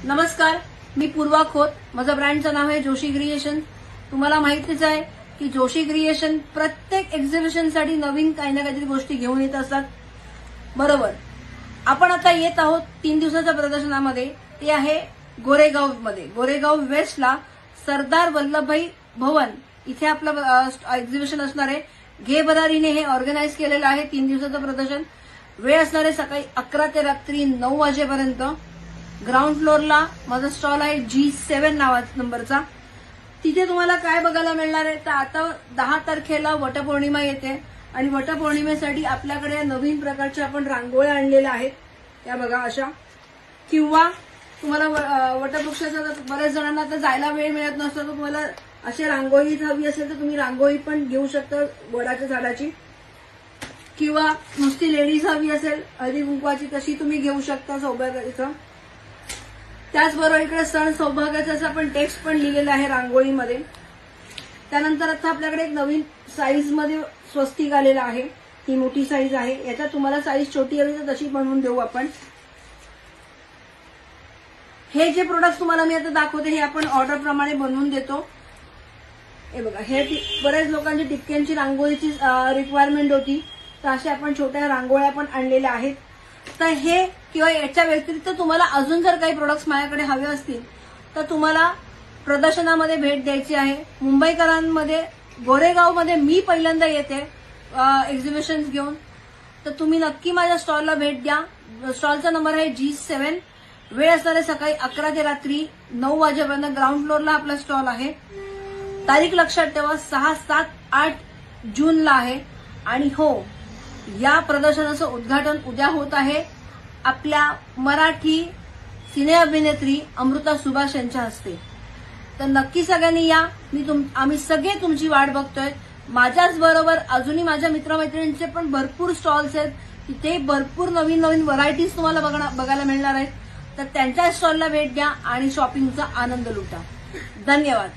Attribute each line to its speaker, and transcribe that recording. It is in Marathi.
Speaker 1: नमस्कार, मी पूर्वा खोत. माझं ब्रँडचं नाव आहे जोशी क्रिएशन. तुम्हाला माहितीच आहे की जोशी क्रिएशन प्रत्येक एक्झिबिशनसाठी नवीन काही ना काहीतरी गोष्टी घेऊन येत असतात. बरोबर. आपण आता येत आहोत 3 दिवसाच्या प्रदर्शनामध्ये. ते आहे गोरेगावमध्ये. गोरेगाव वेस्टला सरदार वल्लभभाई भवन इथे आपलं एक्झिबिशन असणार आहे. घे बरारीने हे ऑर्गनाईज केलेलं आहे 3 दिवसाचं प्रदर्शन. वेळ असणार आहे सकाळी 11 ते रात्री 9 वाजेपर्यंत. ग्राउंड फ्लोअरला माझा स्टॉल आहे G7 नावाचा नंबरचा. तिथे तुम्हाला काय बघायला मिळणार आहे तर आता 10 तारखेला वटपौर्णिमा येते आणि वटपौर्णिमेसाठी आपल्याकडे नवीन प्रकारच्या आपण रांगोळ्या आणलेल्या आहेत. त्या बघा अशा. किंवा तुम्हाला वटवृक्षाचा बऱ्याच जणांना आता जायला वेळ मिळत नसतो तर तुम्हाला अशी रांगोळी हवी असेल तर तुम्ही रांगोळी पण घेऊ शकता वडाच्या झाडाची. किंवा नुसती लेडीज हवी असेल हळदी कुंकवाची तशी तुम्ही घेऊ शकता सौभाग्याचं. त्याचबरोबर इकडे सण सौभाग्याचा असं आपण टेक्स्ट पण लिहिलेला आहे रांगोळीमध्ये. त्यानंतर आता आपल्याकडे एक नवीन साईजमध्ये स्वस्तिक आलेला आहे. ही मोठी साईज आहे. याच्यात तुम्हाला साईज छोटी हवी तर तशी बनवून देऊ आपण. हे जे प्रोडक्ट तुम्हाला मी आता दाखवते हे आपण ऑर्डर प्रमाणे बनवून देतो. हे बघा, हे बऱ्याच लोकांची टिपक्यांची रांगोळीची रिक्वायरमेंट होती तर अशा आपण छोट्या रांगोळ्या पण आणलेल्या आहेत. तर हे किंवा याच्या व्यतिरिक्त तुम्हाला अजून जर काही प्रोडक्ट्स माझ्याकडे हवे असतील तर तुम्हाला प्रदर्शनामध्ये भेट द्यायची आहे. मुंबईकरांमध्ये गोरेगावमध्ये मी पहिल्यांदा येते एक्झिबिशन घेऊन. तर तुम्ही नक्की माझ्या स्टॉलला भेट द्या. स्टॉलचा नंबर आहे G7. वेळ असणार आहे सकाळी 11 ते रात्री 9 वाजेपर्यंत. ग्राउंड फ्लोअरला आपला स्टॉल आहे. तारीख लक्षात ठेवा 6, 7, 8 जूनला आहे. आणि हो, या प्रदर्शनाचं उद्घाटन उद्या होत आहे आपल्या मराठी सिने अभिनेत्री अमृता सुभाष यांच्या हस्ते. तर नक्की सगळ्यांनी या. आम्ही सगळे तुमची वाट बघतोय. माझ्याच बरोबर अजूनही माझ्या मित्रमैत्रिणींचे पण भरपूर स्टॉल्स आहेत. तिथे भरपूर नवीन नवीन व्हरायटीज तुम्हाला बघायला मिळणार आहेत. तर त्यांच्या स्टॉलला भेट द्या आणि शॉपिंगचा आनंद लुटा. धन्यवाद.